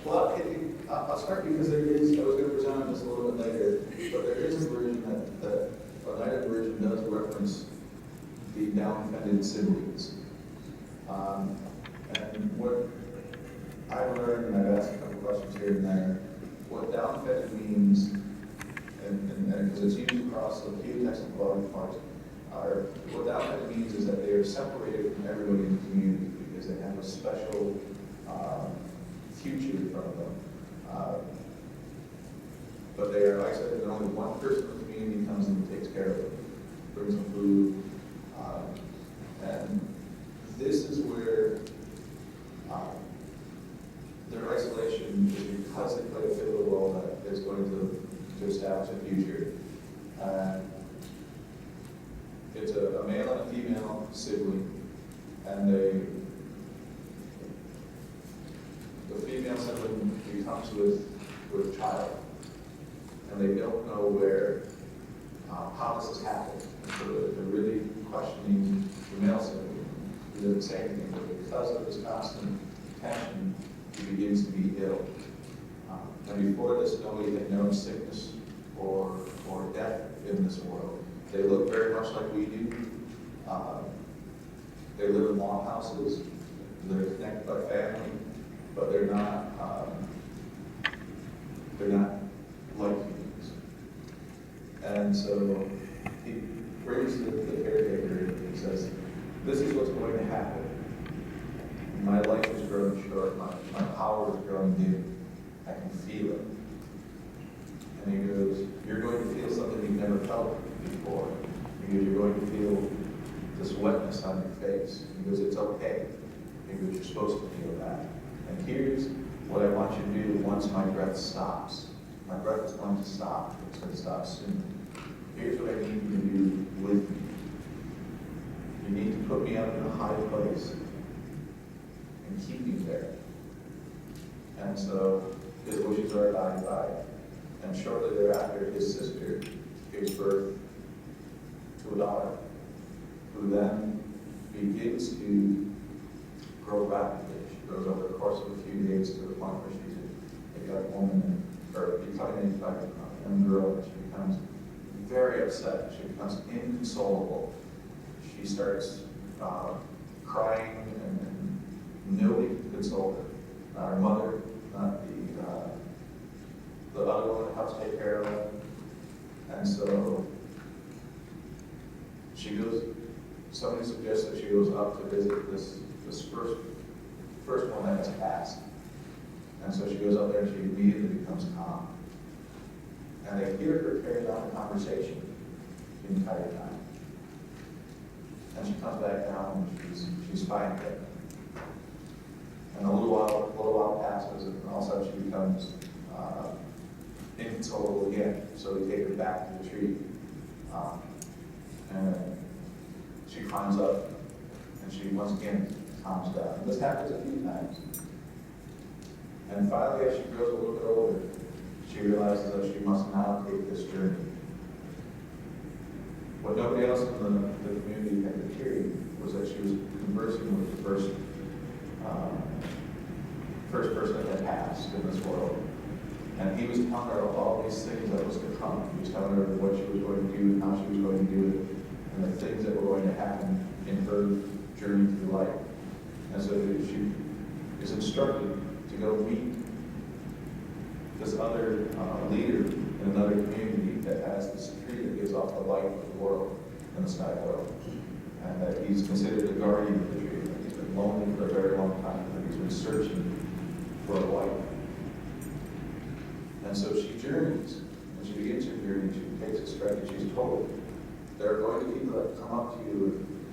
Well, I'll start because there is, I was going to present on this a little bit later, but there is a version that Oneida version does reference the down-fended siblings. And what I've learned, and I've asked a couple questions here and there, what down-fended means, and because it's used across the geotechnical parts, what down-fended means is that they are separated from everybody in the community because they have a special future in front of them. But they are isolated, and only one person in the community comes and takes care of them, brings them food. And this is where their isolation is because they play a pivotal role that is going to establish a future. It's a male and a female sibling, and the female sibling becomes with child, and they don't know how this has happened. So they're really questioning the male sibling. He doesn't say anything, but because of this constant tension, he begins to be ill. And before this, nobody had known sickness or death in this world. They look very much like we do. They live in long houses. They're connected by family, but they're not like humans. And so he brings the caretaker and he says, "This is what's going to happen. My life is growing short. My power is growing dim. I can feel it." And he goes, "You're going to feel something you've never felt before. He goes, you're going to feel this wetness on your face." He goes, "It's okay." He goes, "You're supposed to feel that. And here's what I want you to do once my breath stops. My breath is going to stop. It's going to stop soon. Here's what I need you to do with me. You need to put me up in a high place and keep me there." And so his wishes are abided by. And shortly thereafter, his sister gives birth to a daughter, who then begins to grow rapidly. She grows over the course of a few days to the point where she's a young woman, or becoming a young girl, and she becomes very upset. She becomes inconsolable. She starts crying, and nobody can console her. Not her mother, not the other woman that helps take care of her. And so she goes, somebody suggests that she goes up to visit this first one that has passed. And so she goes up there and she immediately becomes calm. And they hear her carry on a conversation the entire time. And she comes back down and she's fine again. And a little while passes, and all of a sudden she becomes inconsolable again. So we take her back to the tree. And she climbs up, and she once again calms down. And this happens a few times. And finally, as she grows a little bit older, she realizes that she must now take this journey. What nobody else in the community had been hearing was that she was conversing with the first person that had passed in this world. And he was telling her all these things that was to come. He was telling her what she was going to do and how she was going to do it, and the things that were going to happen in her journey through life. And so she is instructed to go meet this other leader in another community that has this tree that gives off the light of the world in the sky world. And that he's considered the guardian of the tree. That he's been lonely for a very long time, and he's been searching for a wife. And so she journeys, and she begins her journey. She takes a strike, and she's told there are going to be people that come up to you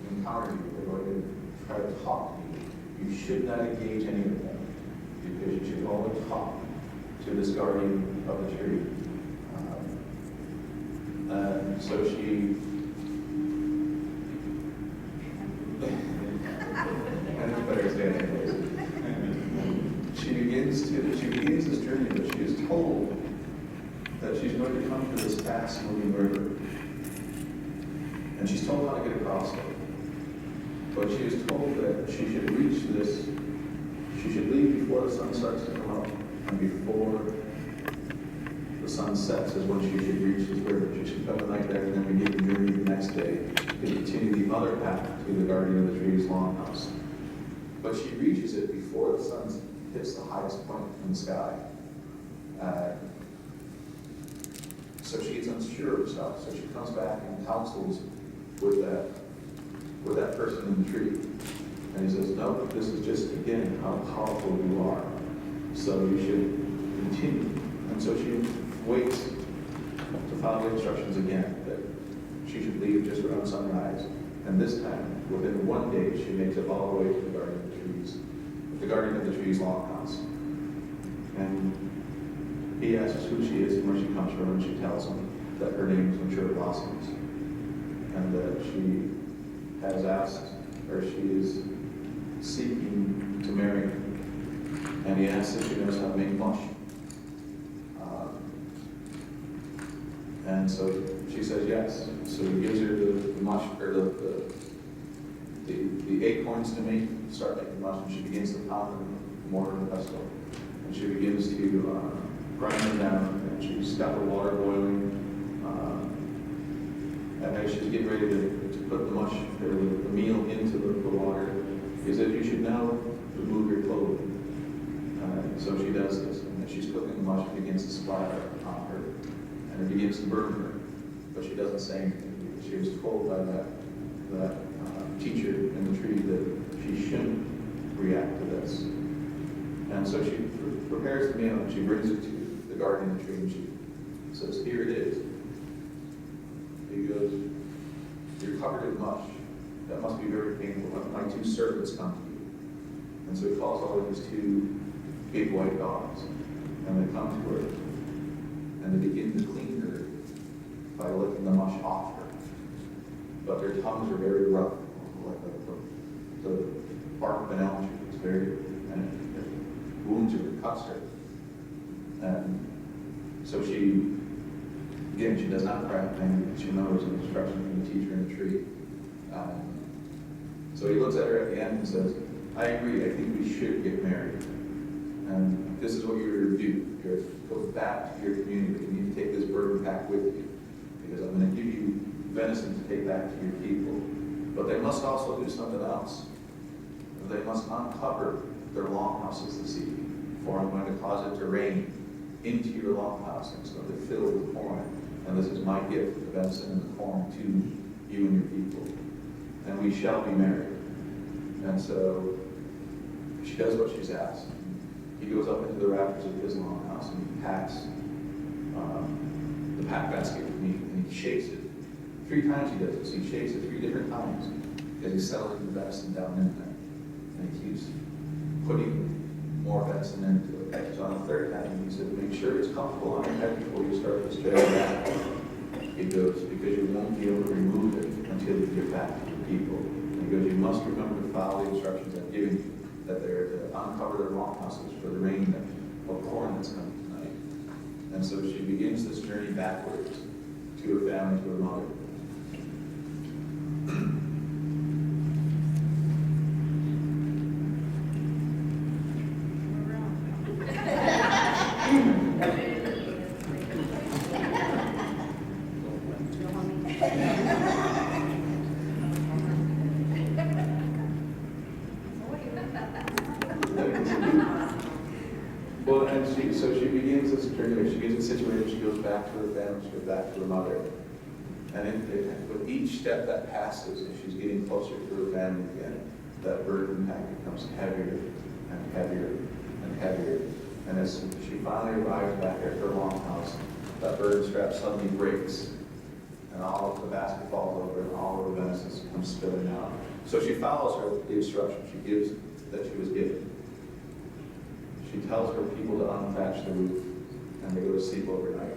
and encounter you. They're going to try to talk to you. You should not engage any of them, because you should only talk to this guardian of the tree. And so she she begins this journey, but she is told that she's going to come to this fast-moving river. And she's told how to get across it. But she is told that she should reach this, she should leave before the sun starts to come up sun sets is when she should reach this river. She should spend the night there and then begin the journey the next day to continue the other path to the guardian of the tree's longhouse. But she reaches it before the sun hits the highest point in the sky. So she gets unsure of herself. So she comes back and counsels with that person in the tree. And he says, no, this is just, again, how powerful you are. So you should continue. And so she waits to follow the instructions again, that she should leave just around sunrise. And this time, within one day, she makes it all the way to the guardian of the tree's longhouse. And he asks who she is and where she comes from, and she tells him that her name is Mature Blossoms, and that she has asked, or she is seeking to marry him. And he asks if she knows how to make mush. And so she says yes. So he gives her the mush, or the acorns to make, start making mush, and she begins to pound them in mortar and pestle. And she begins to grind them down, and she's got the water boiling. And as she's getting ready to put the mush, or the meal into the water, he says, you should now remove your clothing. So she does this, and as she's cooking the mush, it begins to splatter on her, and it begins to burn her. But she doesn't say anything, because she was told by that teacher in the tree that she shouldn't react to this. And so she prepares the meal, and she brings it to the guardian of the tree, and she says, here it is. He goes, you're covered in mush. That must be very painful. My two servants come to you. And so he calls all of his two big white dogs, and they come to her, and they begin to clean her by licking the mush off her. But their tongues are very rough, like the bark of an elm tree. It's very, and it wounds her, it cuts her. And so she does not cry in pain. She knows an instruction from the teacher in the tree. So he looks at her at the end and says, I agree, I think we should get married. And this is what you're to do. You're to go back to your community. You need to take this burden back with you, because I'm going to give you venison to take back to your people. But they must also do something else. They must uncover their longhouses this evening, for I'm going to cause it to rain into your longhouse, and it's going to fill with corn. And this is my gift, the venison and the corn, to you and your people. And we shall be married. And so she does what she's asked. He goes up into the rafters of his longhouse, and he packs the pack basket with meat, and he shakes it. 3 times he does this. He shakes it 3 different times, as he's settling the venison down in there. And he keeps putting more venison into it. So on the 3rd time, he said, make sure it's comfortable on your head before you start this journey back. He goes, because you won't be able to remove it until you get back to your people. And he goes, you must remember to follow the instructions I've given you, that they're to uncover their longhouses for the rain of corn that's coming tonight. And so she begins this journey backwards to her family, to her mother. Well, and so she begins this journey. She gets situated. She goes back to her family. She goes back to her mother. And with each step that passes, as she's getting closer to her family again, that burden pack becomes heavier and heavier and heavier. And as she finally arrives back at her longhouse, that burden strap suddenly breaks, and all of the basket falls over, and all of the venison comes spilling out. So she follows the instruction she gives that she was given. She tells her people to unthatch the roof, and they go to sleep overnight.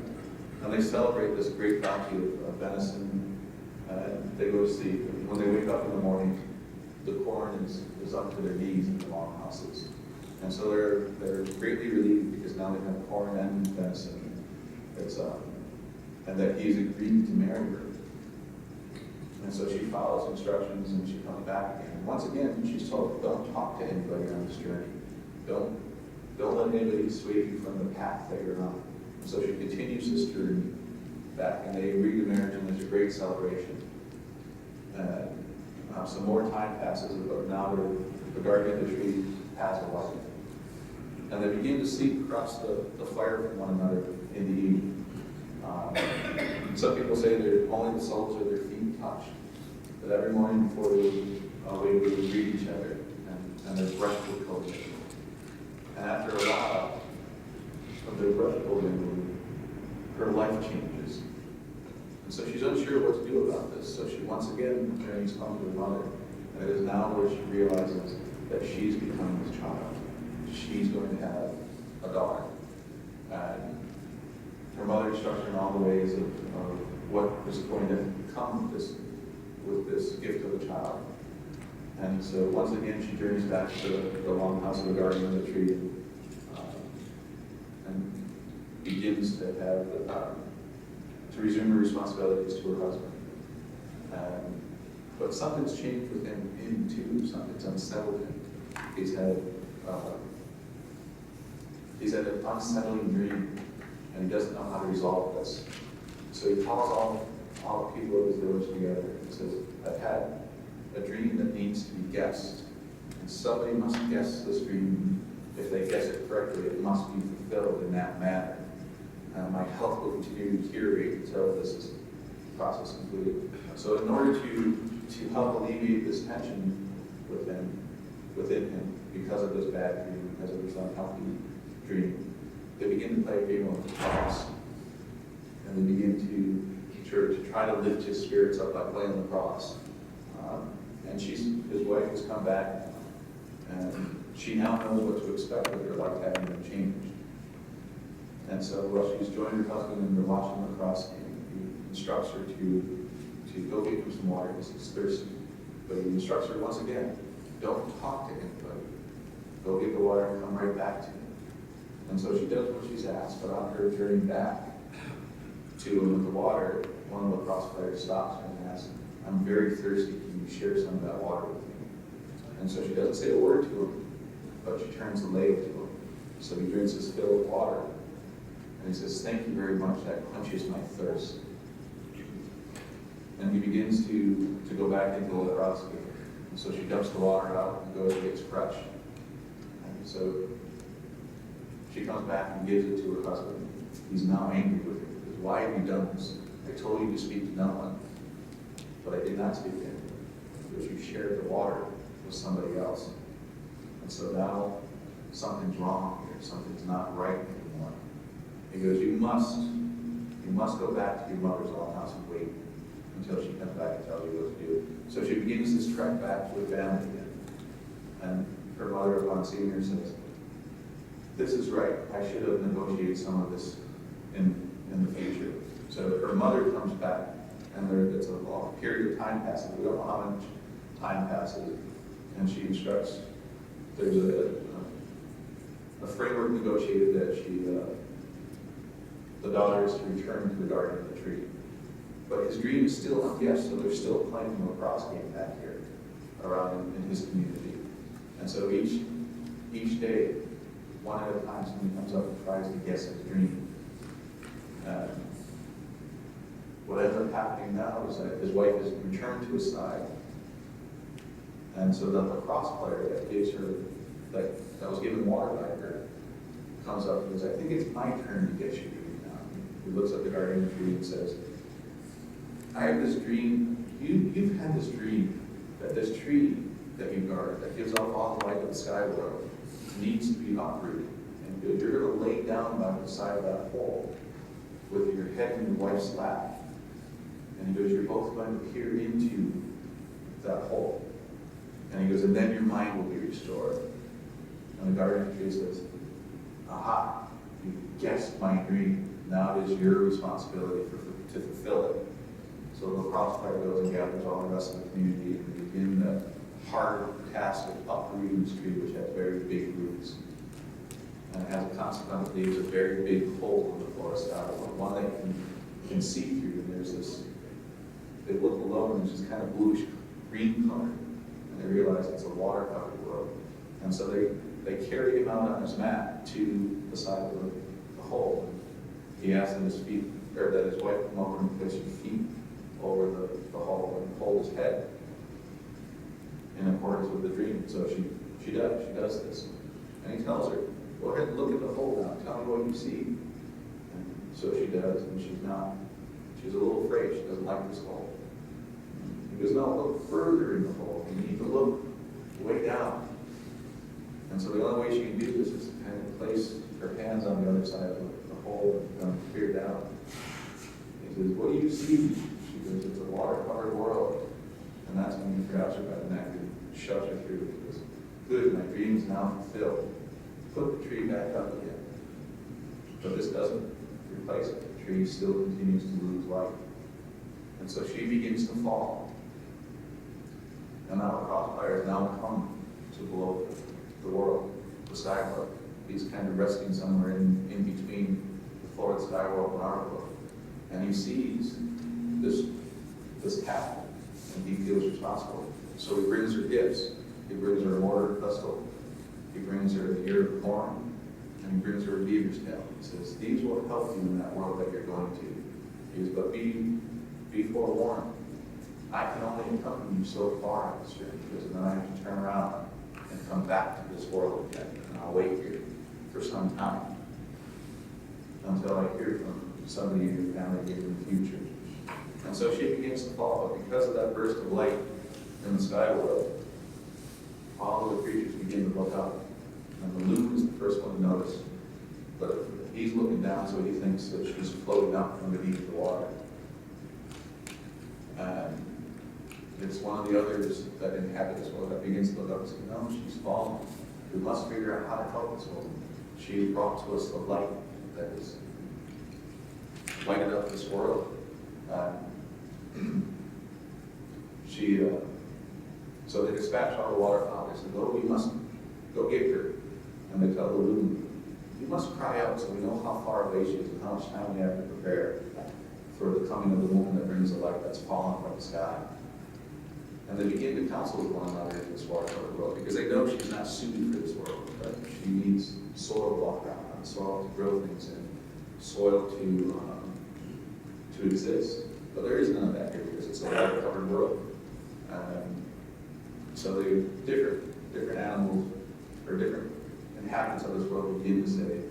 And they celebrate this great bounty of venison, and they go to sleep. And when they wake up in the morning, the corn is up to their knees in the longhouses. And so they're greatly relieved, because now they have corn and venison. And that he's agreed to marry her. And so she follows instructions, and she comes back again. And once again, she's told, don't talk to anybody on this journey. Don't let anybody sway you from the path that you're on. So she continues this journey back, and they agree to marriage, and there's a great celebration. Some more time passes, but now the guardian of the tree has a wife. And they begin to sleep across the fire from one another in the evening. Some people say that only the soles of their feet touch. But every morning before they wake, they greet each other, and their breath would coat. And after a while of their breath holding, her life changes. And so she's unsure what to do about this. So she once again journeys home to her mother. And it is now where she realizes that she's becoming this child. She's going to have a daughter. And her mother instructs her in all the ways of what is going to come with this gift of a child. And so once again, she journeys back to the longhouse of the guardian of the tree, and begins to have to resume her responsibilities to her husband. But something's changed with him too. Something's unsettled him. He's had an unsettling dream, and he doesn't know how to resolve this. So he calls all the people of his village together and says, I've had a dream that needs to be guessed, and somebody must guess this dream. If they guess it correctly, it must be fulfilled in that manner. My health will continue to deteriorate until this is process completed. So in order to help alleviate this tension within him, because of this bad dream, because of this unhealthy dream, they begin to play a game of the cross. And they begin to try to lift his spirits up by playing the cross. And his wife has come back, and she now knows what to expect with her life having been changed. And so while she's joined her husband and they're watching the cross game, he instructs her to go get him some water because he's thirsty. But he instructs her once again, don't talk to anybody. Go get the water and come right back to me. And so she does what she's asked, but on her journey back to him with the water, one of the cross players stops her and asks, I'm very thirsty, can you share some of that water with me? And so she doesn't say a word to him, but she turns the ladle to him. So he drinks his fill of water, and he says, thank you very much, that quenches my thirst. And he begins to go back into the cross game. And so she dumps the water out and goes and gets fresh. And so she comes back and gives it to her husband. He's now angry with her. He says, why have you done this? I told you to speak to no one, but I did not speak to him, because you shared the water with somebody else. And so now something's wrong here. Something's not right anymore. He goes, you must go back to your mother's own house and wait until she comes back and tells you what to do. So she begins this trek back to her family again. And her mother, upon seeing her, says, this is right. I should have negotiated some of this in the future. So her mother comes back, and it's a long period of time passes. We don't know how much time passes. And she instructs, there's a framework negotiated that the daughter is to return to the guardian of the tree. But his dream is still unguessed, so they're still playing him a cross game back here around in his community. And so each day, one at a time, somebody comes up and tries to guess his dream. What ends up happening now is that his wife is returned to his side. And so the lacrosse player that gives her, that was given water by her, comes up and says, I think it's my turn to guess your dream now. He looks at the guardian of the tree and says, I have this dream, you've had this dream that this tree that you guard, that gives off all the light of the sky world, needs to be uprooted. And you're going to lay down by the side of that hole with your head in your wife's lap. And he goes, you're both going to peer into that hole. And he goes, and then your mind will be restored. And the guardian of the tree says, aha, you guessed my dream. Now it is your responsibility to fulfill it. So the lacrosse player goes and gathers all the rest of the community and they begin the hard task of uprooting this tree, which has very big roots. And as a consequence, it leaves a very big hole in the forest out of it, one that you can see through. And there's this, they look below and there's this kind of bluish green color. And they realize it's a water-covered world. And so they carry him out on his mat to the side of the hole. he asked that his feet, or that his wife come over and place her feet over the hole and hold his head in accordance with the dream. So she does this. And he tells her, go ahead and look at the hole now, tell me what you see. And so she does, and she's a little afraid, she doesn't like this hole. He goes, no, look further in the hole, you need to look way down. And so the only way she can do this is to kind of place her hands on the other side of the hole and kind of peer down. He says, what do you see? She goes, it's a water-covered world. And that's when he grabs her by the neck and shoves her through. He goes, good, my dream is now fulfilled. Put the tree back up again. But this doesn't replace it. The tree still continues to lose light. And so she begins to fall. And now the crossfire has now come to below the world, the sky world. He's kind of resting somewhere in between the floor of the sky world and our world. And he sees this happen, and he feels responsible. So he brings her gifts. He brings her a mortar pestle. He brings her the ear of corn, and he brings her a beaver's tail. He says, these will help you in that world that you're going to. He says, but be forewarned. I can only accompany you so far on this journey, because then I have to turn around and come back to this world again. And I'll wait here for some time until I hear from somebody in your family here in the future. And so she begins to fall, but because of that burst of light in the sky world, all of the creatures begin to look up. And the loon is the first one to notice, but he's looking down, so he thinks that she's floating up underneath the water. And it's one of the others that inhabit this world that begins to look up and say, no, she's fallen. We must figure out how to help this woman. She brought to us the light that has lighted up this world. So they dispatch all the waterfowl. They said, oh, you must go get her. And they tell the loon, you must cry out so we know how far away she is and how much time we have to prepare for the coming of the woman that brings the light that's fallen from the sky. And they begin to counsel with one another in this water-covered world, because they know she's not suited for this world. Right? She needs soil to walk on, soil to grow things in, soil to exist. But there is none of that here because it's a water-covered world. So the different animals or different inhabitants of this world begin to say,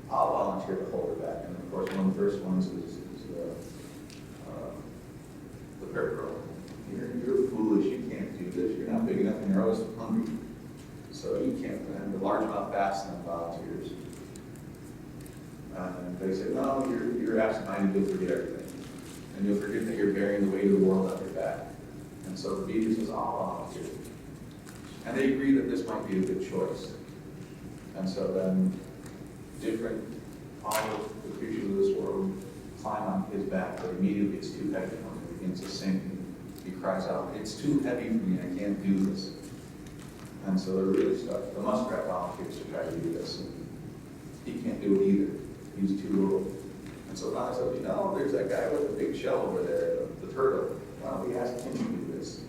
I'll volunteer to hold her back. And of course, one of the first ones is the bear girl. You're foolish, you can't do this, you're not big enough and you're always hungry. So you can't, and the largemouth bass then volunteers. And they say, no, you're absent-minded, you'll forget everything. And you'll forget that you're bearing the weight of the world on your back. And so the beaver says, I'll volunteer. And they agree that this might be a good choice. And so then all of the creatures of this world climb on his back, but immediately it's too heavy for him. He begins to sink. He cries out, it's too heavy for me, I can't do this. And so they're really stuck. The muskrat volunteers to try to do this. And he can't do it either. He's too little. And so Ron said, there's that guy with the big shell over there, the turtle. Why don't we ask him to do this?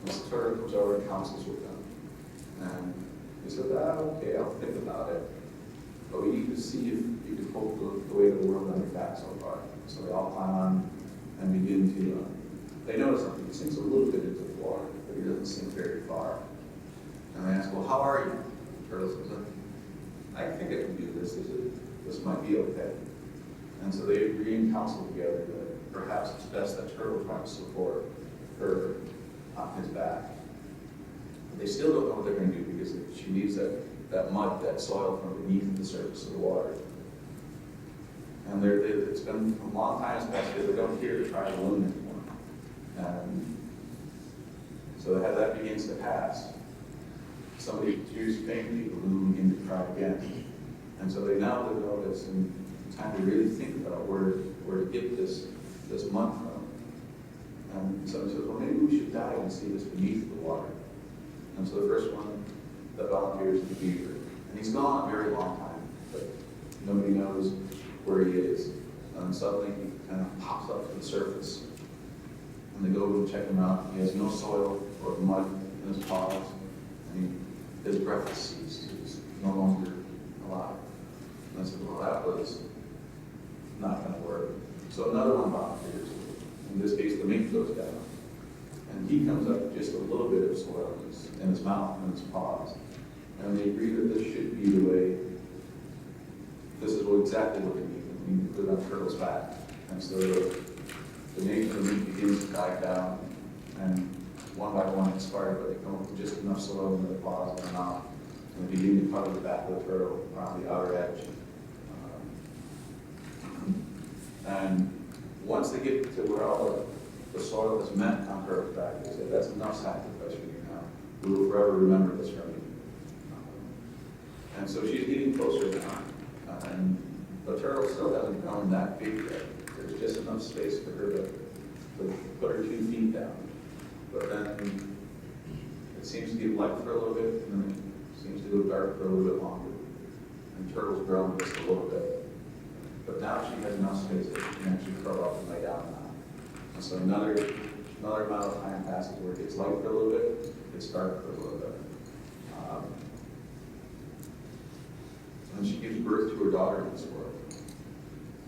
And the turtle comes over and counsels with them. And he said, okay, I'll think about it. But we need to see if you can hold the weight of the world on your back so far. So they all climb on and begin to, they notice something. He sinks a little bit into the water, but he doesn't sink very far. And they ask, well, how are you? The turtle says, I think I can do this. This might be okay. And so they agree and counsel together that perhaps it's best that turtle try to support her on his back. But they still don't know what they're going to do because she needs that mud, that soil from beneath the surface of the water. And it's been a long time since they don't care to try to loon anymore. And so as that begins to pass, somebody tears painfully, the loon begins to cry again. And so they now know it's time to really think about where to get this mud from. And somebody says, well, maybe we should dive and see this beneath the water. And so the first one that volunteers is the beaver. And he's gone a very long time, but nobody knows where he is. And suddenly he kind of pops up to the surface. And they go and check him out. He has no soil or mud in his paws. And his breath has ceased. He's no longer alive. And I said, well, that was not gonna work. So another one volunteers. In this case, the mink goes down. And he comes up with just a little bit of soil in his mouth and his paws. And they agree that this should be the way, this is exactly what they need. We need to put it on Turtle's back. And so the nature of the mink begins to die down, and one by one it's sparred, but they come up with just enough soil in their paws and their mouth, and they begin to cover the back of the turtle around the outer edge. And once they get to where all the soil is meant on Turtle's back, they say, that's enough sacrifice for you now. We will forever remember this from you. And so she's getting closer now. And the turtle still hasn't grown that big yet. There's just enough space for her to put her 2 feet down. But then it seems to get light for a little bit, and then it seems to go dark for a little bit longer. And the turtle's grown just a little bit. But now she has enough space that she can actually curl up and lay down now. And so another amount of time passes where it gets light for a little bit, it's dark for a little bit. And she gives birth to her daughter in this world.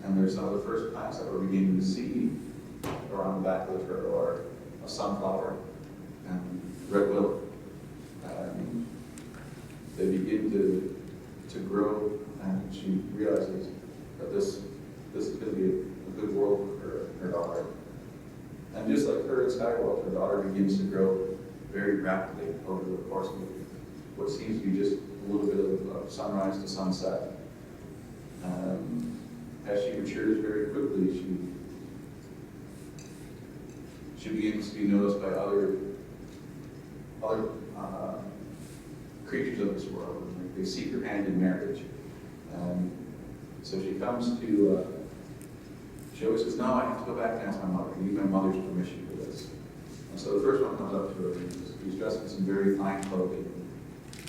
And there's some of the first plants that we're beginning to see around the back of the turtle are a sunflower and red willow. And they begin to grow, and she realizes that this is going to be a good world for her daughter. And just like her in Skywald, her daughter begins to grow very rapidly over the course of what seems to be just a little bit of sunrise to sunset. As she matures very quickly, she begins to be noticed by other creatures of this world. They seek her hand in marriage. So she comes to, she always says, no, I have to go back and ask my mother. I need my mother's permission for this. And so the first one comes up to her, and he's dressed in some very fine clothing.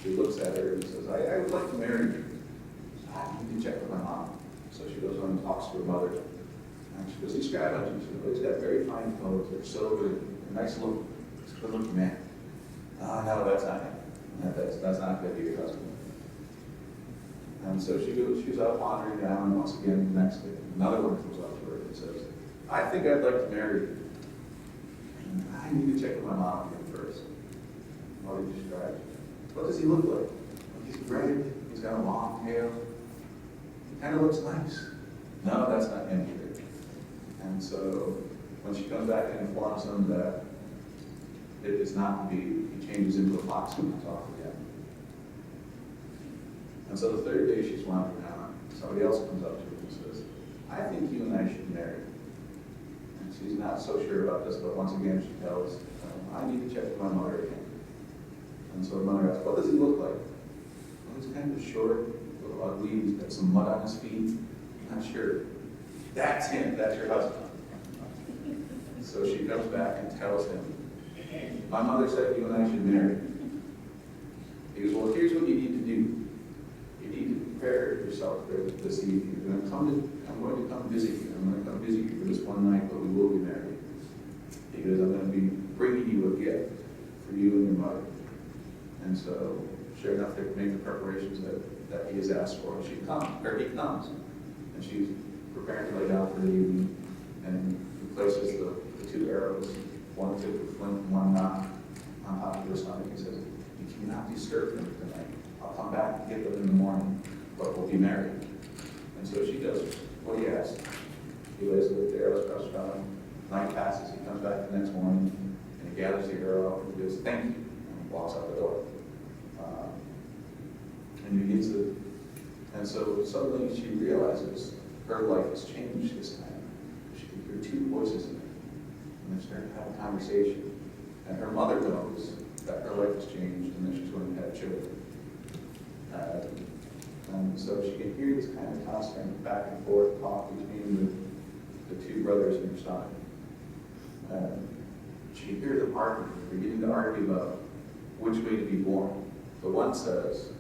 He looks at her and says, I would like to marry you. I need to check with my mom. So she goes on and talks to her mother. And she goes, describe him. She says, well, he's got very fine clothes. They're silver, a nice look. He's a good looking man. No, that's not him. That's not going to be your husband. And so she's out wandering down, and once again, the next day, another one comes up to her and says, I think I'd like to marry you. And I need to check with my mom again first. Mother describes. What does he look like? He's red, he's got a long tail. He kind of looks nice. No, that's not him either. And so when she comes back and informs him that it is not to be, he changes into a fox and comes off again. And so the third day she's wandering out, somebody else comes up to her and says, I think you and I should marry. And she's not so sure about this, but once again she tells, I need to check with my mother again. And so her mother asks, what does he look like? Well, he's kind of short, a little ugly, he's got some mud on his feet. I'm not sure. That's him, that's your husband. So she comes back and tells him, my mother said you and I should marry. He goes, well, here's what you need to do. You need to prepare yourself for this evening. I'm going to come visit you. I'm going to come visit you for this one night, but we will be married. He goes, I'm going to be bringing you a gift for you and your mother. And so, sure enough, they make the preparations that he has asked for. He comes, and she's preparing to lay down for the evening, and he places the 2 arrows, one tipped with flint and one not, on top of her stomach. He says, you cannot disturb them tonight. I'll come back and get them in the morning, but we'll be married. And so she does what he asks. He lays the arrows across her stomach. Night passes, he comes back the next morning, and he gathers the arrow up and he goes, thank you, and walks out the door. And he begins to, and so suddenly she realizes her life has changed this time. She can hear 2 voices in it, and they start to have a conversation. And her mother knows that her life has changed and that she's going to have children. And so she can hear this kind of constant back and forth talk between the 2 brothers in her stomach. She can hear them arguing, beginning to argue about which way to be born. The one says,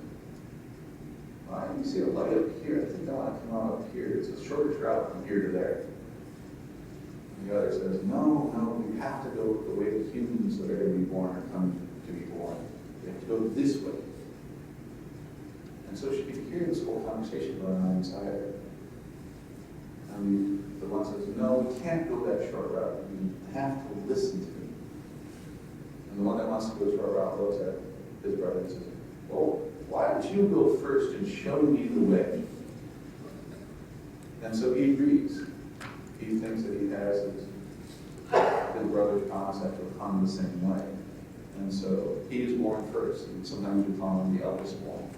I can see a light up here. I think I want to come out up here. It's a shorter route from here to there. And the other says, no, you have to go the way the humans that are going to be born are coming to be born. You have to go this way. And so she could hear this whole conversation going on inside her. And one says, no, we can't go that short route. You have to listen to me. And the one that wants to go the short route looks at his brother and says, well, why don't you go first and show me the way? And so he agrees. He thinks that he has his brother's promise that he'll come the same way. And so he is born first, and sometimes we call him the eldest born.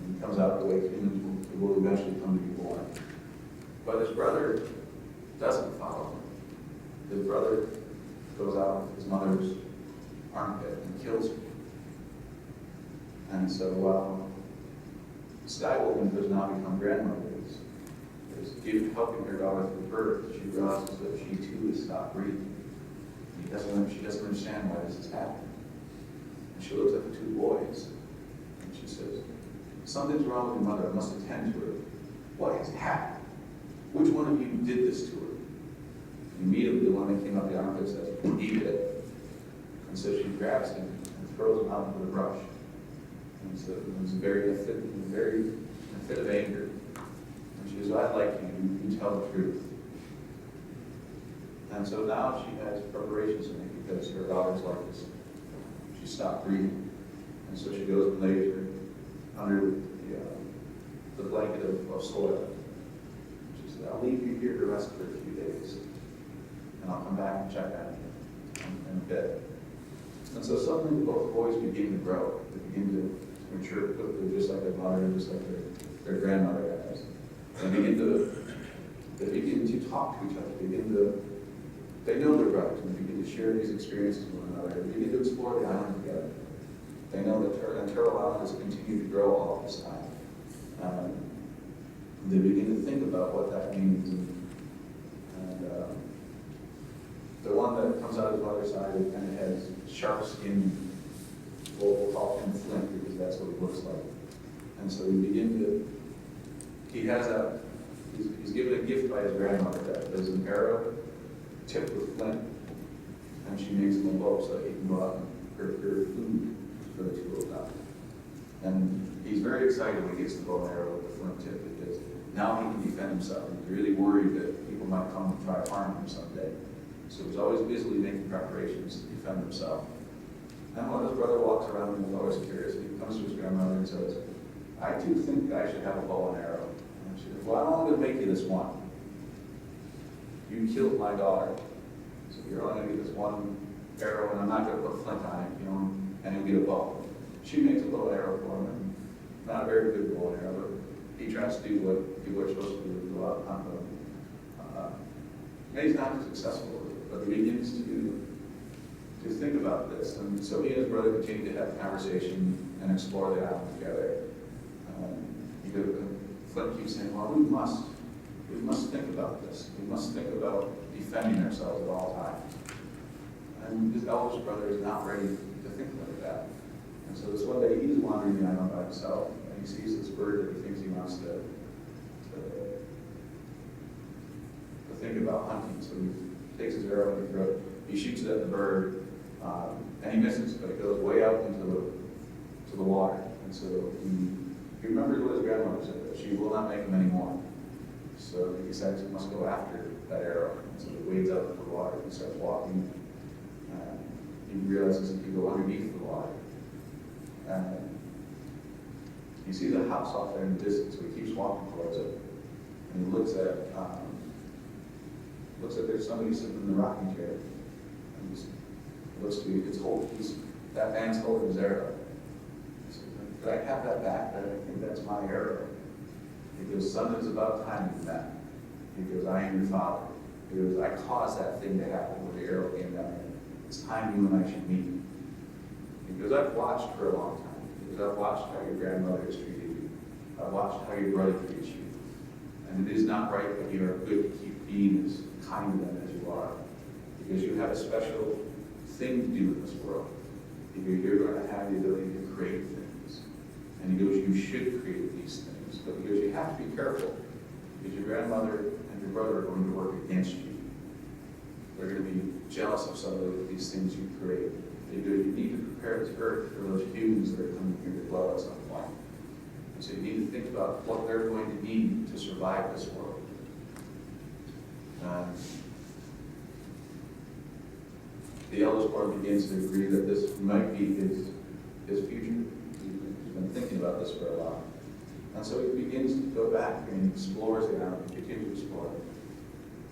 And he comes out the way humans will eventually come to be born. But his brother doesn't follow him. His brother goes out with his mother's armpit and kills her. And so while Sky Woman does not become grandmother, is helping her daughter through birth, she realizes that she too has stopped breathing. She doesn't understand why this is happening. And she looks at the two boys and she says, something's wrong with your mother, I must attend to her. What has happened? Which one of you did this to her? And immediately the one that came up the armpit says, he did it. And so she grabs him and throws him out into the brush. And so it was very in a fit of anger. And she says, well, I'd like you tell the truth. And so now she has preparations to make because her daughter's like this. She stopped breathing. And so she goes and lays her under the blanket of soil. She said, I'll leave you here to rest for a few days. And I'll come back and check on you in bed. And so suddenly both boys begin to grow. They begin to mature quickly, just like their mother and just like their grandmother has. They begin to talk to each other. They know their brothers and they begin to share these experiences with one another. They begin to explore the island together. They know that Turtle Island has continued to grow all this time. They begin to think about what that means. And the one that comes out of his mother's side kind of has sharp skin. We'll call him Flint because that's what he looks like. And so he's given a gift by his grandmother that is an arrow tipped with flint, and she makes him a bow so that he can go out and prepare food for the two of them. And he's very excited when he gets the bow and arrow with the flint tip because now he can defend himself. He's really worried that people might come and try to harm him someday. So he's always busily making preparations to defend himself. And when his brother walks around and he's always curious, he comes to his grandmother and says, I too think I should have a bow and arrow. And she says, well, I'm only going to make you this one. You killed my daughter. So you're only going to get this one arrow, and I'm not going to put flint on it, and you'll get a bow. She makes a bow and arrow for him. Not a very good bow and arrow, but he tries to do what people are supposed to do, go out and hunt them. And he's not successful with it, but he begins to think about this. And so he and his brother continue to have a conversation and explore the island together. Flint keeps saying, well, we must think about this. We must think about defending ourselves at all times. And his eldest brother is not ready to think like that. And so this one day he's wandering the island by himself, and he sees this bird that he thinks he wants to think about hunting. So he takes his arrow and he shoots it at the bird, and he misses, but it goes way out into the water. And so he remembers what his grandmother said, that she will not make him anymore. So he decides he must go after that arrow. And so he wades out into the water and starts walking. He realizes he can go underneath the water. He sees a house off there in the distance, so he keeps walking towards it. And he looks at there's somebody sitting in the rocking chair. And he looks to that man's holding his arrow. He says, could I have that back? I think that's my arrow. He goes, son, it's about time you met. He goes, I am your father. He goes, I caused that thing to happen when the arrow came down here. It's time you and I should meet. He goes, I've watched for a long time. He goes, I've watched how your grandmother has treated you. I've watched how your brother treats you. And it is not right that you are good to keep being as kind to them as you are. Because you have a special thing to do in this world. Because you're going to have the ability to create things. And he goes, you should create these things. But he goes, you have to be careful. Because your grandmother and your brother are going to work against you. They're going to be jealous of some of these things you create. Because you need to prepare this earth for those humans that are coming here to dwell at some point. And so you need to think about what they're going to need to survive this world. And the eldest born begins to agree that this might be his future. He's been thinking about this for a while. And so he begins to go back and explores it out and continue to explore it.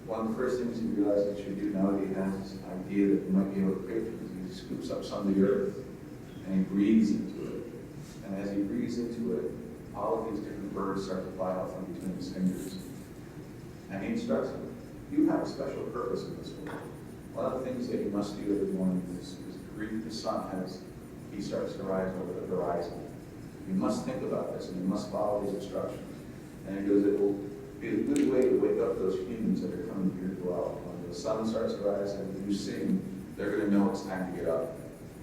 One of the first things he realizes he should do now that he has this idea that he might be able to create it is he scoops up some of the earth and he breathes into it. And as he breathes into it, all of these different birds start to fly out from between his fingers. And he instructs them, you have a special purpose in this world. One of the things that you must do every morning is greet the sun as he starts to rise over the horizon. You must think about this and you must follow these instructions. And he goes, it will be a good way to wake up those humans that are coming here to dwell. When the sun starts to rise and you sing, they're going to know it's time to get up.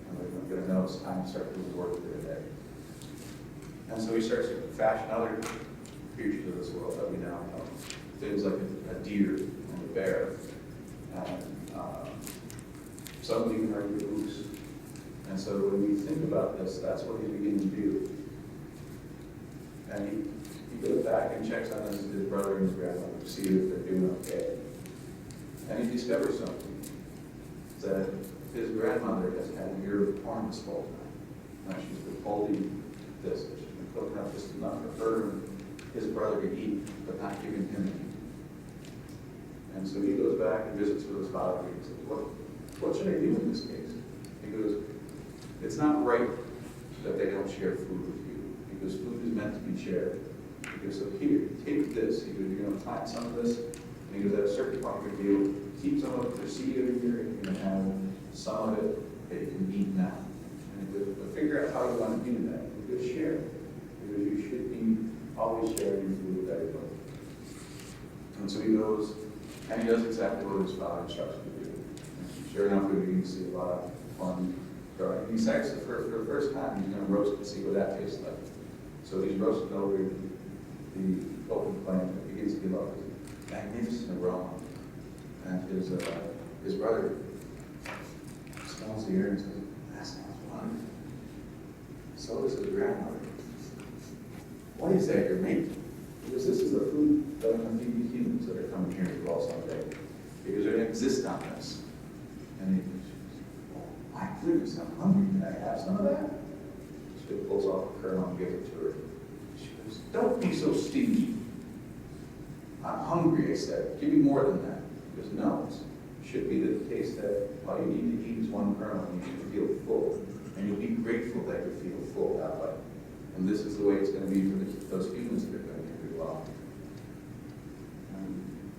And they're going to know it's time to start doing work for the day. And so he starts to fashion other creatures of this world that we now know. Things like a deer and a bear. And some of you are your moose. And so when we think about this, that's what he's beginning to do. And he goes back and checks on his brother and his grandmother to see if they're doing okay. And he discovers something, that his grandmother has had an ear of corn this whole time. Now she's been holding this, she's been cooking up just enough for her and his brother to eat, but not giving him any. And so he goes back and visits with his father and he says, what should I do in this case? He goes, it's not right that they don't share food with you, because food is meant to be shared. He goes, so here, take this. He goes, you're going to plant some of this. And he goes, at a certain point, you're going to keep some of it for seed over here, and you're going to have some of it that you can eat now. And he goes, but figure out how you want to do that. He goes, share it. He goes, you should be always sharing your food with everybody. And so he goes, and he does exactly what his father instructs him to do. And sure enough, we can see a lot of fun. He decides that for the first time he's going to roast and see what that tastes like. So he's roasting over the open flame and it begins to give up this magnificent aroma. And his brother smells the air and says, that smells wonderful. So does his grandmother. What is that you're making? Because this is the food that I'm going to feed the humans that are coming here to dwell someday. Because they're going to exist on this. And he my goodness, I'm hungry. Can I have some of that? She pulls off a kernel and gives it to her. She goes, don't be so stingy. I'm hungry, I said. Give me more than that. He goes, no, it should be the case that all you need to eat is one kernel and you should feel full. And you'll be grateful that you feel full that way. And this is the way it's going to be for those humans that are going to do well.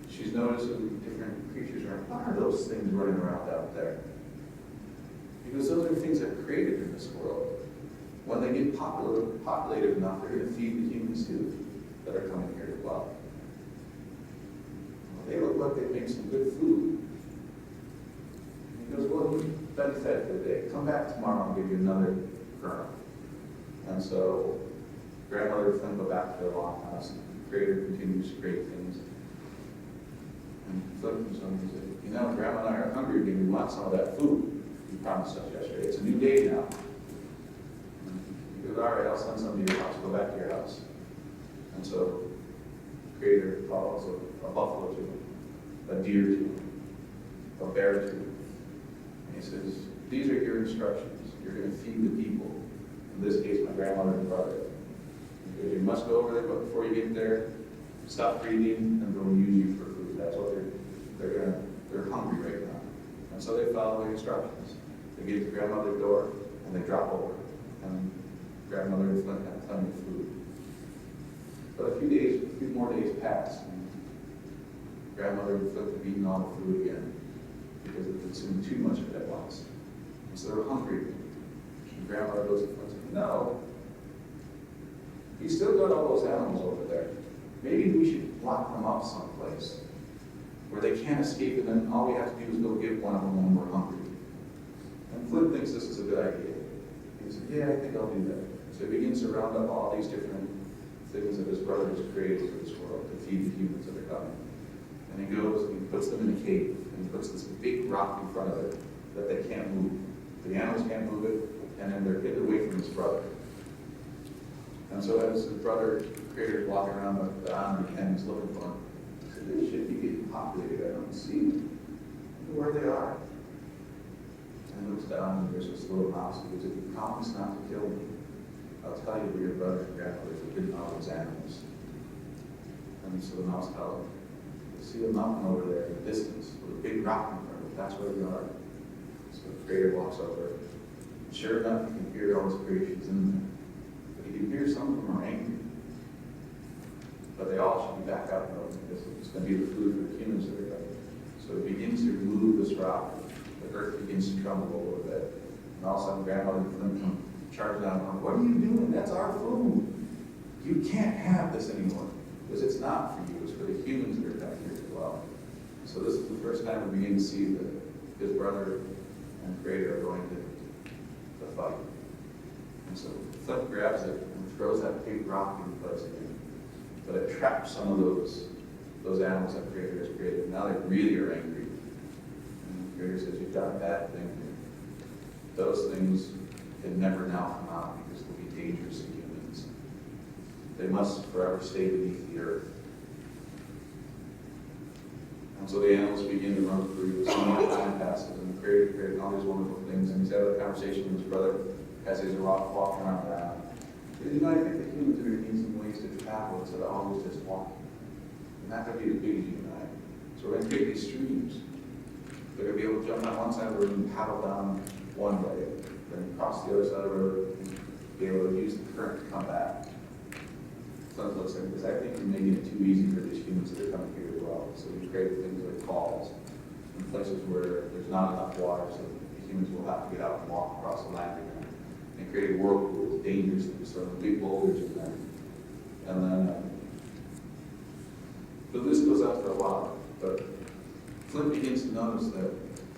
She's noticed that different creatures are, what are those things running around out there? Because those are things that are created in this world. When they get populated enough, they're going to feed the humans too that are coming here to dwell. They look like they make some good food. And he goes, well, you've been fed for the day. Come back tomorrow and give you another kernel. And so grandmother Flynn go back to their longhouse and the creator continues to create things. And Flynn comes home and says, you know, Grandma and I are hungry again. We want some of that food. You promised us yesterday. It's a new day now. He goes, all right, I'll send some to your house. Go back to your house. And so the creator calls a buffalo to him, a deer to him, a bear to him. And he says, these are your instructions. You're going to feed the people. In this case, my grandmother and brother. He goes, you must go over there, but before you get there, stop breathing and they'll use you for food. That's what they're hungry right now. And so they follow the instructions. They get to grandmother's door and they drop over. And grandmother and Flint have plenty of food. But a few more days pass. And grandmother and Flint have eaten all the food again because they consumed too much of it at once. And so they're hungry. And grandmother goes to Flint and says, no, you still got all those animals over there. Maybe we should lock them up someplace where they can't escape, and then all we have to do is go get one of them when we're hungry. And Flint thinks this is a good idea. He says, yeah, I think I'll do that. So he begins to round up all these different things that his brother has created for this world to feed the humans that are coming. And he goes and he puts them in a cave, and he puts this big rock in front of it that they can't move. The animals can't move it, and then they're hidden away from his brother. And so as his brother, the creator, is walking around the island, and he's looking for him, he says, They should be getting populated. I don't see where they are. And looks down, and there's this little mouse. He goes, if you promise not to kill me, I'll tell you where your brother and grandmother have hidden all those animals. And so the mouse tells him, you see a mountain over there in the distance with a big rock in front of it. That's where we are. So the creator walks over. And sure enough, you can hear all those creations in there. But you can hear some of them are angry. But they all should be back out though, because it's going to be the food for the humans that are coming. So it begins to remove this rock. The earth begins to tremble a little bit. And all of a sudden, grandmother and Flint come charging down. What are you doing? That's our food. You can't have this anymore. Because it's not for you. It's for the humans that are down here as well. So this is the first time we begin to see that his brother and creator are going to fight. And so Flint grabs it and throws that big rock in place again. But it traps some of those animals that creator has created. Now they really are angry. And the creator says, you've done a bad thing here. Those things can never now come out because they'll be dangerous to humans. They must forever stay beneath the earth. And so the animals begin to run free. Some more time passes, and the creator created all these wonderful things. And he's having a conversation with his brother as he's walking around. He says, I think the humans are going to need some ways to travel instead of always just walking. And that could be the big you and I. So we're going to create these streams. They're going to be able to jump on one side of the road and paddle down one way, then cross the other side of the road and be able to use the current to come back. Flint looks like this. I think you're making it too easy for these humans that are coming here as well. So we created things like falls in places where there's not enough water, so the humans will have to get out and walk across the land again. And create a whirlpool with dangerous things, sort of big boulders in there. And then, the list goes out for a while, but Flint begins to notice that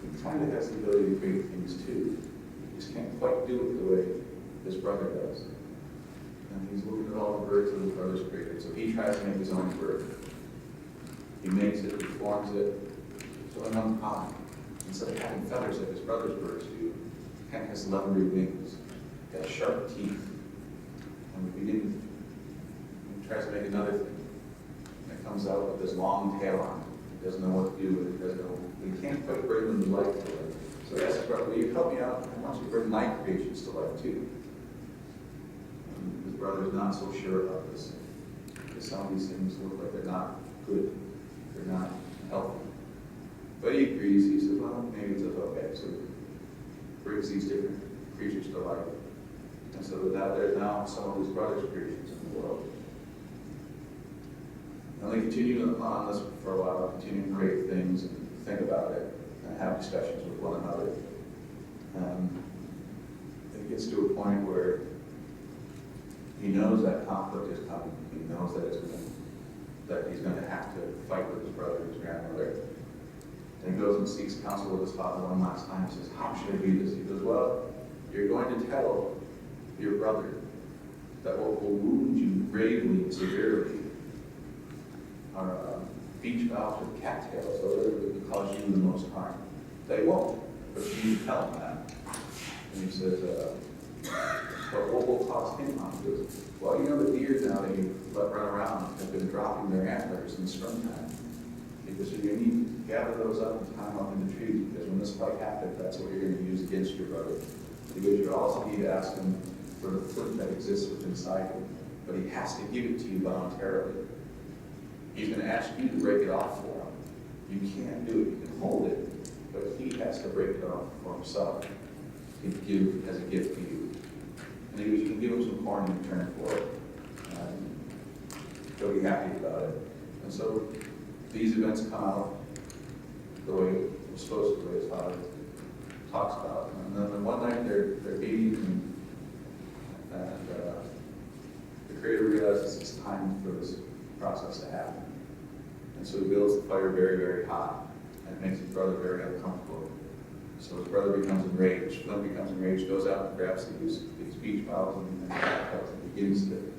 he kind of has the ability to create things too. He just can't quite do it the way his brother does. And he's looking at all the birds that his brother's created. So he tries to make his own bird. He makes it, he forms it. So in one pie, instead of having feathers like his brother's birds do, he kind of has leathery wings, got sharp teeth. And he tries to make another thing. And it comes out with this long tail on it. He doesn't know what to do with it. He can't quite bring them to life to it. So he asks his brother, will you help me out? I want you to bring my creations to life too. His brother's not so sure about this. Because some of these things look like they're not good. They're not healthy. But he agrees. He says, well, maybe it's okay. So he brings these different creatures to life. And so that there's now some of his brother's creations in the world. And they continue on this for a while, continue to create things and think about it and have discussions with one another. And it gets to a point where he knows that conflict is coming. He knows that he's going to have to fight with his brother and his grandmother. And he goes and seeks counsel with his father one last time. He says, how should I do this? He goes, well, you're going to tell your brother that what will wound you gravely and severely are beach fowls with cattails, those that cause you the most harm. They won't, but you need to tell him that. And he says, but what will cause him harm? He goes, well, you know the deer now that you let run around have been dropping their antlers in the springtime. Because you need to gather those up and tie them up in the trees, because when this fight happens, that's what you're going to use against your brother. Because you also need to ask him for the flint that exists within inside him, but he has to give it to you voluntarily. He's going to ask you to break it off for him. You can't do it. You can hold it, but he has to break it off for himself to give as a gift to you. And you can give him some corn in return for it. He'll be happy about it. And so these events come out the way it was supposed to, the way his father talks about them. And then one night they're eating, and the creator realizes it's time for this process to happen. And so he builds the fire very, very hot, and it makes his brother very uncomfortable. So his brother becomes enraged. Flint becomes enraged, goes out and grabs these beach fowls and cattails and begins to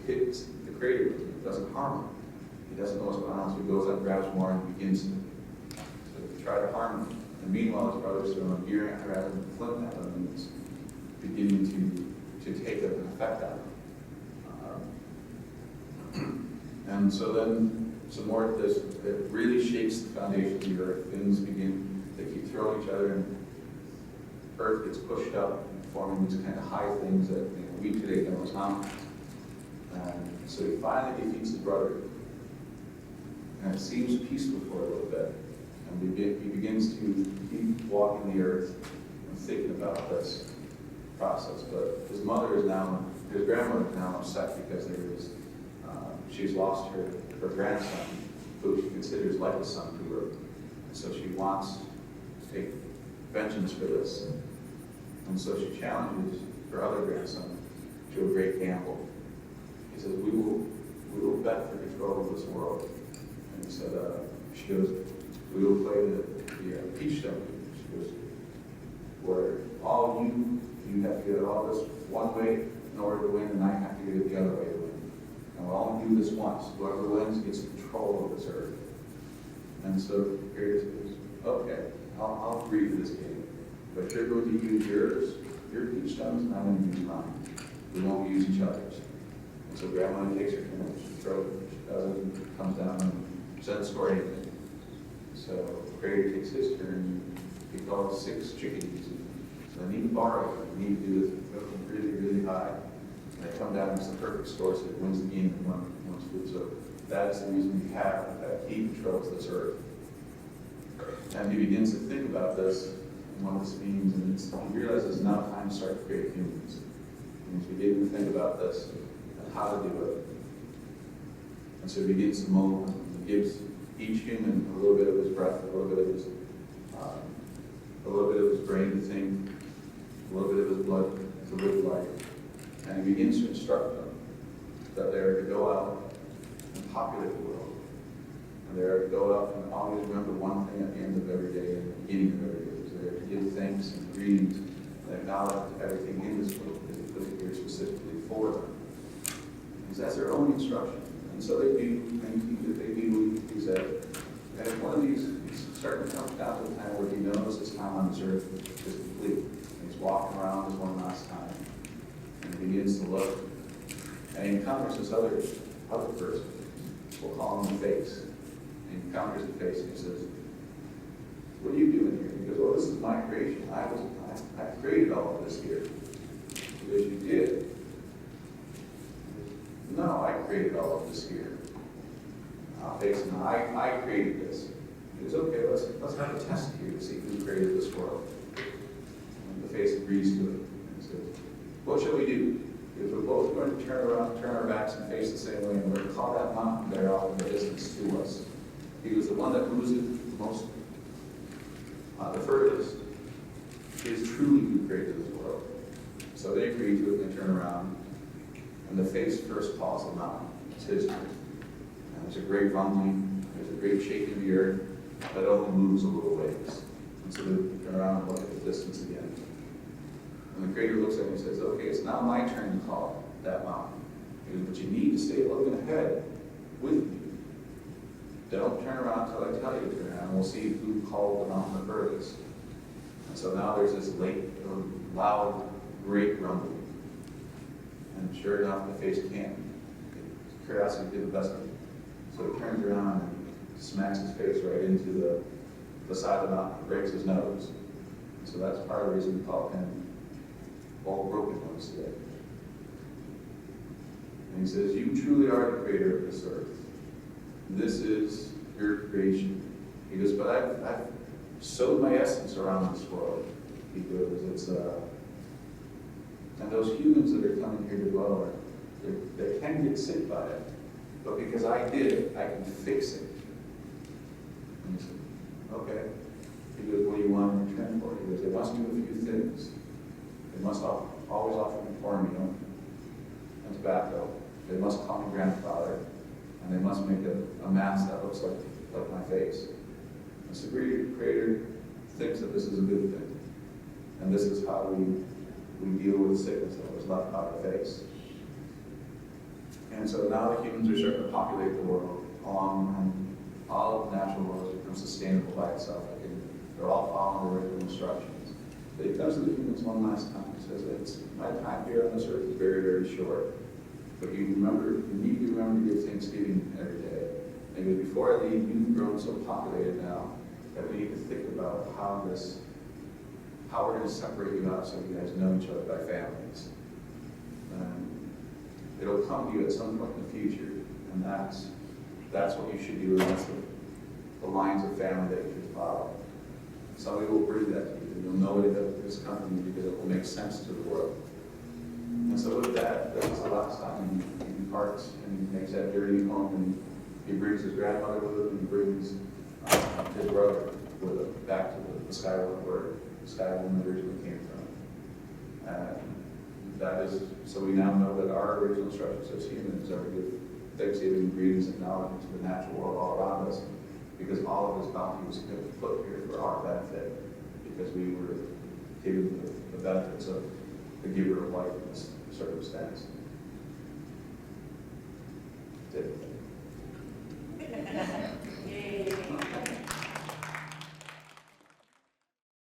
hit the creator with them. It doesn't harm him. He doesn't know what's going on, so he goes out and grabs more and begins to try to harm him. And meanwhile, his brother's throwing deer rather than flint at him, and it's beginning to take an effect on him. And so then some more of this, it really shakes the foundation of the earth. Winds begin, they keep throwing each other, and earth gets pushed up, forming these kind of high things that we today know as mountains. And so he finally defeats his brother. And it seems peaceful for a little bit. And he begins to keep walking the earth and thinking about this process. But his grandmother is now upset because she's lost her grandson, who she considers like a son to her. And so she wants to take vengeance for this. And so she challenges her other grandson to a great gamble. He says, we will bet for control of this world. And he said, she goes, we will play the peach stone. She goes, where all you have to get all this one way in order to win, and I have to get it the other way to win. And we'll all do this once. Whoever wins gets control of this earth. And so Creator says, okay, I'll agree to this game. But you're going to use your peach stones, and I'm going to use mine. We won't use each other's. And so Grandma takes her turn, she throws it, she doesn't, comes down and doesn't score anything. So Creator takes his turn, he calls 6 chickadees. So they need to borrow it, they need to do this really, really high. And they come down, it's the perfect score, so it wins the game in one swoop. So that's the reason we have that he controls this earth. And he begins to think about this and what this means, and he realizes it's now time to start to create humans. And he's beginning to think about this and how to do it. And so he begins to mold them. He gives each human a little bit of his breath, a little bit of his brain to think, a little bit of his blood to live life. And he begins to instruct them that they're to go out and populate the world. And they're to go out and always remember one thing at the end of every day and the beginning of every day. They're to give thanks and greetings and acknowledge everything in this world because he put it here specifically for them. Because that's their own instruction. And so they do anything that they do, he said. And if one of these is starting to come down to the time where he knows his time on this earth is complete. And he's walking around this one last time. And he begins to look. And he encounters this other person. We'll call him the face. And he encounters the face and he says, what are you doing here? He goes, well, this is my creation. I created all of this here. He goes, you did? No, I created all of this here. Face, no, I created this. He goes, okay, let's have a test here to see who created this world. And the face agrees to it. And he says, what shall we do? Because we're both going to turn around, turn our backs and face the same way, and we're going to call that mountain there off in the distance to us. He was the one that moves it the most, the furthest, is truly who created this world. So they agree to it and they turn around, and the face first calls the mountain. It's his turn. And there's a great rumbling, there's a great shaking of the earth, but it only moves a little ways. And so they turn around and look at the distance again. And the Creator looks at him and says, okay, it's now my turn to call that mountain. He goes, but you need to stay looking ahead with me. Don't turn around until I tell you to turn around, and we'll see who called the mountain the furthest. And so now there's this loud, great rumbling. And sure enough, the face can't. Curiosity did the best of it. So he turns around and smacks his face right into the side of the mountain, breaks his nose. And so that's part of the reason we call him all broken nose today. And he says, you truly are the creator of this earth. This is your creation. He goes, but I've sowed my essence around this world. He goes, and those humans that are coming here to dwell, they can get sick by it. But because I did it, I can fix it. And he said, okay. He goes, what do you want in return for? He goes, they must do a few things. They must always offer me cornmeal and tobacco. They must call me grandfather. And they must make a mask that looks like my face. And so the Creator thinks that this is a good thing. And this is how we deal with sickness that was left by our face. And so now the humans are starting to populate the world along, and all of the natural world has become sustainable by itself. They're all following the original instructions. But he comes to the humans one last time. He says, my time here on this earth is very, very short. But you need to remember to give Thanksgiving every day. Maybe before I leave, you've grown so populated now that we need to think about how we're going to separate you out so you guys know each other by families. It'll come to you at some point in the future, and that's what you should do, and that's the lines of family that you should follow. Somebody will bring that to you, and you'll know it at this company because it will make sense to the world. And so with that, that's the last time he departs and he makes that journey home, and he brings his grandmother with him, and he brings his brother with him back to the Skyline where Skyline originally came from. And that is, so we now know that our original instructions as humans are to give thanksgiving, greetings, and acknowledgement to the natural world all around us, because all of his bounty was put here for our benefit, because we were given the benefits of the giver of life in this circumstance. That's it.